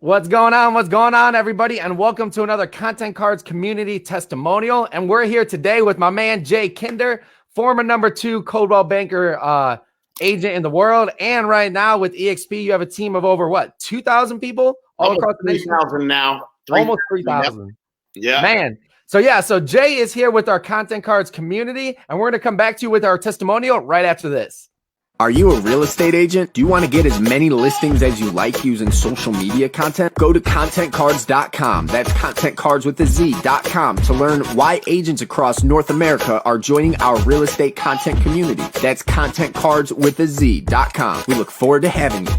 What's going on? What's going on, everybody? And welcome to another Content Cardz community testimonial. And we're here today with my man, Jay Kinder, former #2 Coldwell banker agent in the world. And right now with EXP, you have a team of over, what, 2,000 people all almost across the nation? 3,000 now. Almost 3,000. Yeah. Man. So Jay is here with our Content Cardz community, and we're going to come back to you with our testimonial right after this. Are you a real estate agent? Do you want to get as many listings as you like using social media content? Go to ContentCardz.com. That's Content Cardz with a Z.com to learn why agents across North America are joining our real estate content community. That's Content Cardz with a Z.com. We look forward to having you.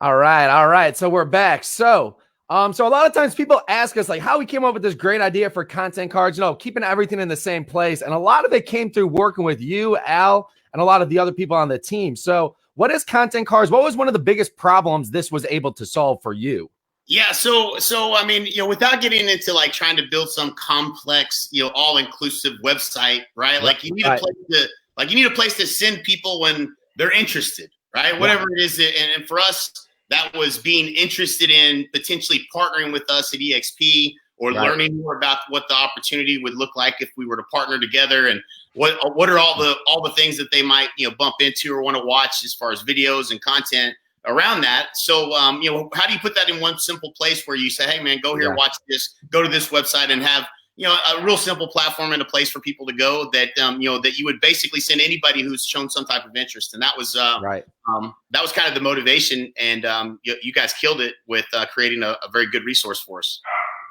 All right. So we're back. So a lot of times people ask us like how we came up with this great idea for Content Cardz, keeping everything in the same place. And a lot of it came through working with you, Al, and a lot of the other people on the team. So what is Content Cardz? What was one of the biggest problems this was able to solve for you? Yeah. So I mean, without getting into like trying to build some complex, all-inclusive website, right? Like you need a place to send people when they're interested, right? Whatever it is. And for us, that was being interested in potentially partnering with us at EXP or learning more about what the opportunity would look like if we were to partner together, and what are all the things that they might bump into or want to watch as far as videos and content around that. So how do you put that in one simple place where you say, hey man, go here, watch this, go to this website, and have a real simple platform and a place for people to go that that you would basically send anybody who's shown some type of interest. And that was that was kind of the motivation, and you guys killed it with creating a very good resource for us.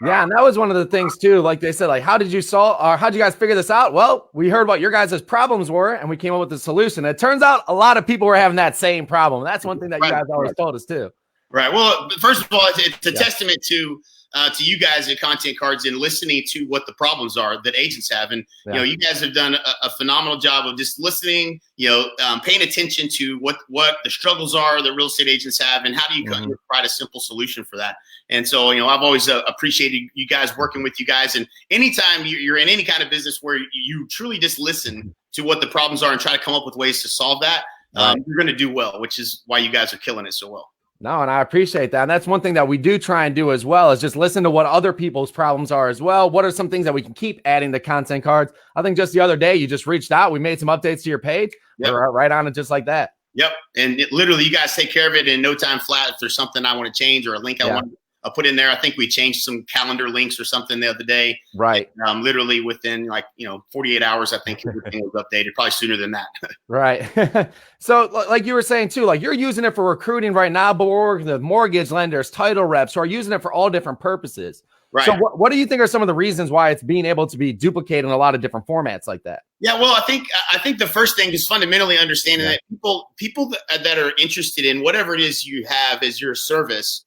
Yeah, and that was one of the things too. Like they said, like, how did you solve, or how did you guys figure this out? Well, we heard what your guys' problems were, and we came up with the solution. It turns out a lot of people were having that same problem. That's one thing that you guys always told us too. Right. Well, first of all, it's a testament to you guys at Content Cardz and listening to what the problems are that agents have. And, you guys have done a phenomenal job of just listening, paying attention to what the struggles are that real estate agents have, and how do you provide a simple solution for that. And so, I've always appreciated you guys, working with you guys. And anytime you're in any kind of business where you truly just listen to what the problems are and try to come up with ways to solve that, you're going to do well, which is why you guys are killing it so well. No, and I appreciate that. And that's one thing that we do try and do as well, is just listen to what other people's problems are as well. What are some things that we can keep adding to Content Cardz? I think just the other day, you just reached out. We made some updates to your page. We're right on it just like that. Yep. And literally, you guys take care of it in no time flat. If there's something I want to change or a link I want to put in there, I think we changed some calendar links or something the other day. Right. And, literally within 48 hours, I think everything was updated, probably sooner than that. Right. So like you were saying too, like you're using it for recruiting right now, but we're working with mortgage lenders, title reps who are using it for all different purposes. Right. So what do you think are some of the reasons why it's being able to be duplicated in a lot of different formats like that? Yeah, well, I think the first thing is fundamentally understanding that people that are interested in whatever it is you have as your service,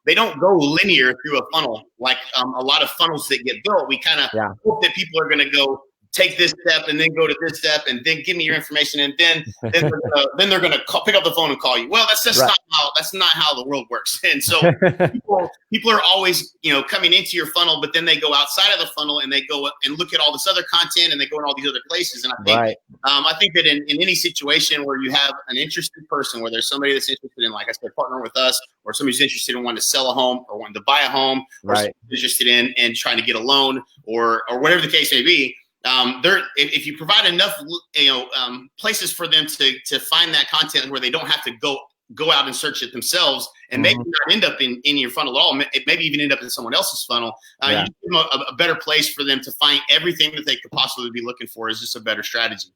they don't go linear through a funnel like a lot of funnels that get built. We kind of hope that people are going to go take this step and then go to this step and then give me your information, and then they're gonna pick up the phone and call you. Well, that's not how the world works. And so people are always coming into your funnel, but then they go outside of the funnel and they go and look at all this other content and they go in all these other places. And I think that in any situation where you have an interested person, where there's somebody that's interested in, like I said, partnering with us, or somebody's interested in wanting to sell a home or wanting to buy a home, or interested in trying to get a loan or whatever the case may be. If you provide enough, places for them to find that content where they don't have to go out and search it themselves, and maybe not end up in your funnel at all, maybe even end up in someone else's funnel. You give them a better place for them to find everything that they could possibly be looking for. Is just a better strategy.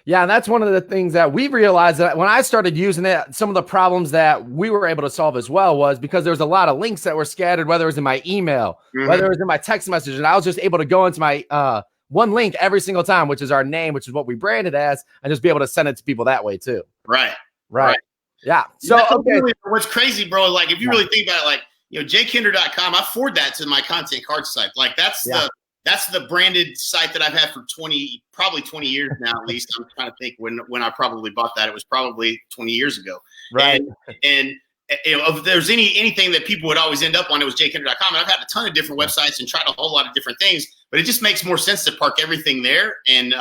Yeah, and that's one of the things that we realized that when I started using it, some of the problems that we were able to solve as well was because there was a lot of links that were scattered, whether it was in my email, whether it was in my text message, and I was just able to go into my one link every single time, which is our name, which is what we branded as, and just be able to send it to people that way too. Right. Yeah. So really, what's crazy, bro, like if you really think about it, like, jkinder.com, I forward that to my Content Cardz site. Like that's the branded site that I've had for probably 20 years now, at least. I'm trying to think when I probably bought that. It was probably 20 years ago. Right. And if there's anything that people would always end up on, it was jkinder.com. And I've had a ton of different websites and tried a whole lot of different things, but it just makes more sense to park everything there. And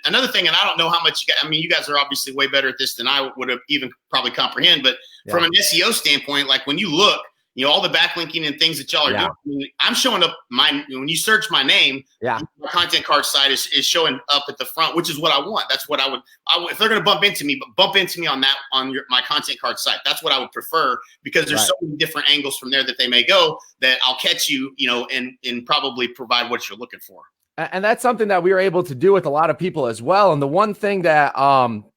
another thing, and I don't know how much you guys are obviously way better at this than I would have even probably comprehend, but from an SEO standpoint, like when you look, all the backlinking and things that y'all are doing. I mean, I'm showing up when you search my name, my Content Cardz site is showing up at the front, which is what I want. That's what I would if they're going to bump into me on my Content Cardz site. That's what I would prefer, because there's so many different angles from there that they may go that I'll catch you, and probably provide what you're looking for. And that's something that we were able to do with a lot of people as well. And the one thing that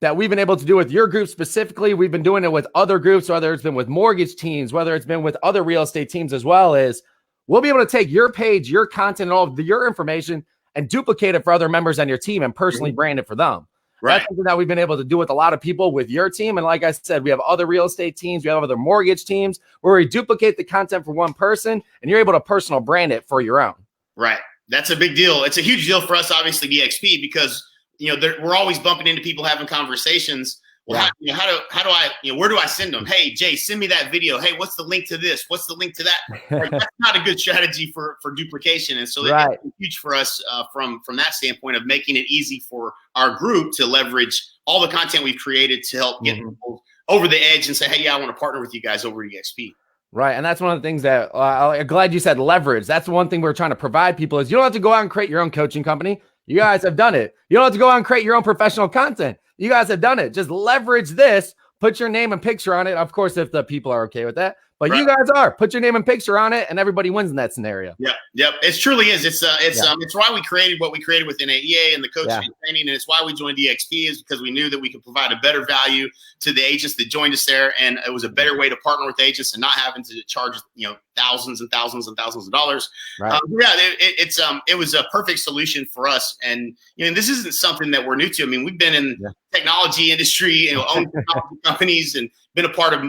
that we've been able to do with your group specifically, we've been doing it with other groups, whether it's been with mortgage teams, whether it's been with other real estate teams as well, is we'll be able to take your page, your content, and all of your information and duplicate it for other members on your team and personally brand it for them. Right. That's something that we've been able to do with a lot of people with your team. And like I said, we have other real estate teams, we have other mortgage teams where we duplicate the content for one person and you're able to personal brand it for your own. Right. That's a big deal. It's a huge deal for us, obviously, DXP, because we're always bumping into people having conversations. Well, how do I where do I send them? Hey, Jay, send me that video. Hey, what's the link to this? What's the link to that? That's not a good strategy for duplication, and so it's huge for us from that standpoint of making it easy for our group to leverage all the content we've created to help get people over the edge and say, hey, I want to partner with you guys over at DXP. Right. And that's one of the things that I'm glad you said leverage. That's the one thing we're trying to provide people is you don't have to go out and create your own coaching company. You guys have done it. You don't have to go out and create your own professional content. You guys have done it. Just leverage this, put your name and picture on it. Of course, if the people are okay with that, but you guys put your name and picture on it and everybody wins in that scenario. Yep. It truly is. It's why we created what we created within AEA and the coaching and training. And it's why we joined DXP, is because we knew that we could provide a better value to the agents that joined us there. And it was a better way to partner with agents and not having to charge, thousands and thousands and thousands of dollars. Right. It was a perfect solution for us. And, this isn't something that we're new to. I mean, we've been in technology industry, owned technology companies and been a part of,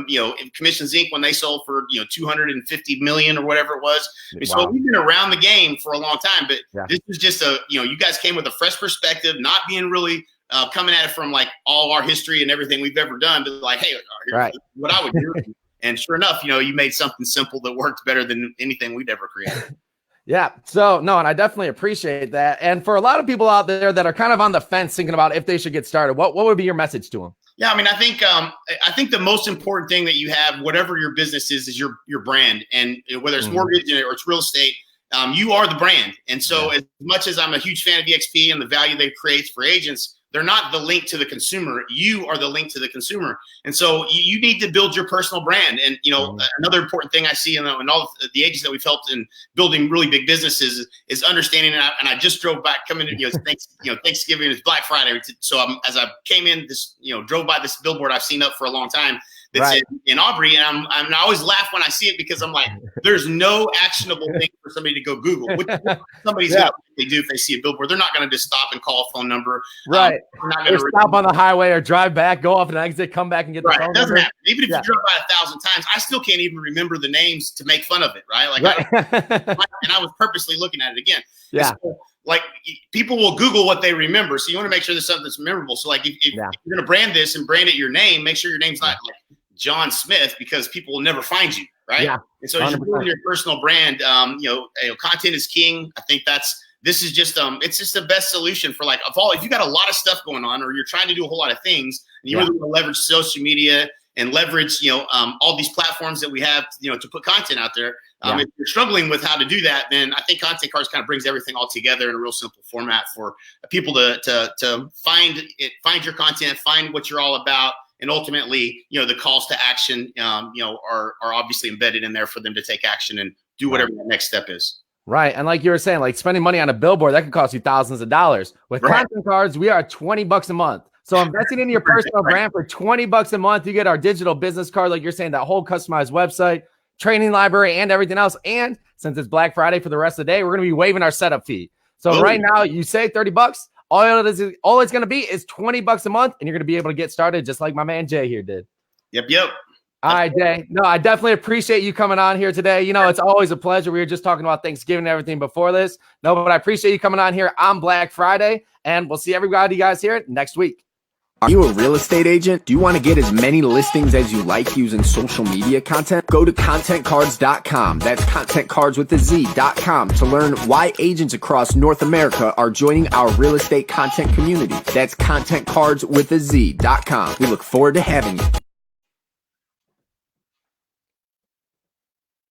Commissions Inc. when they sold for, 250 million or whatever it was. So we've been around the game for a long time, but this is just you guys came with a fresh perspective, not being really coming at it from like all our history and everything we've ever done, but like, hey, here's what I would do. And sure enough, you made something simple that worked better than anything we'd ever created. Yeah. So no, and I definitely appreciate that. And for a lot of people out there that are kind of on the fence thinking about if they should get started, what would be your message to them? Yeah, I mean, I think the most important thing that you have, whatever your business is your brand. And whether it's mortgage or it's real estate, you are the brand. And so as much as I'm a huge fan of DXP and the value they create for agents, they're not the link to the consumer. You are the link to the consumer. And so you need to build your personal brand. And, another important thing I see in all the agents that we've helped in building really big businesses is understanding. And I just drove back coming in, Thanksgiving is Black Friday. So as I came in, drove by this billboard I've seen up for a long time. That's in Aubrey, and I always laugh when I see it because I'm like, there's no actionable thing for somebody to go Google. Which somebody's going to do if they see a billboard. They're not going to just stop and call a phone number. Right. Or stop on the highway or drive back, go off an exit, come back and get the phone number. It doesn't happen. Even if you drove by 1,000 times, I still can't even remember the names to make fun of it. Right. And I was purposely looking at it again. Yeah. So, people will Google what they remember. So you want to make sure there's something that's memorable. So if you're going to brand this and brand it your name, make sure your name's not like John Smith, because people will never find you, right? Yeah. And so as you're building your personal brand, content is king. I think this is just it's just the best solution for if you got a lot of stuff going on or you're trying to do a whole lot of things and you really want to leverage social media and leverage all these platforms that we have to put content out there. If you're struggling with how to do that, then I think Content Cardz kind of brings everything all together in a real simple format for people to find your content, find what you're all about. And ultimately, the calls to action, are obviously embedded in there for them to take action and do whatever the next step is. Right. And like you were saying, spending money on a billboard, that could cost you thousands of dollars. With Content Cardz, we are $20 a month. So investing in your personal brand for $20 a month, you get our digital business card, like you're saying, that whole customized website, training library, and everything else. And since it's Black Friday for the rest of the day, we're going to be waiving our setup fee. So right now, you save $30. All it's going to be is $20 a month, and you're going to be able to get started just like my man Jay here did. Yep. All right, Jay. No, I definitely appreciate you coming on here today. It's always a pleasure. We were just talking about Thanksgiving and everything before this. No, but I appreciate you coming on here on Black Friday, and we'll see everybody guys here next week. Are you a real estate agent? Do you want to get as many listings as you like using social media content? Go to ContentCardz.com. That's Content Cardz with a Z.com to learn why agents across North America are joining our real estate content community. That's Content Cardz with a Z.com. We look forward to having you.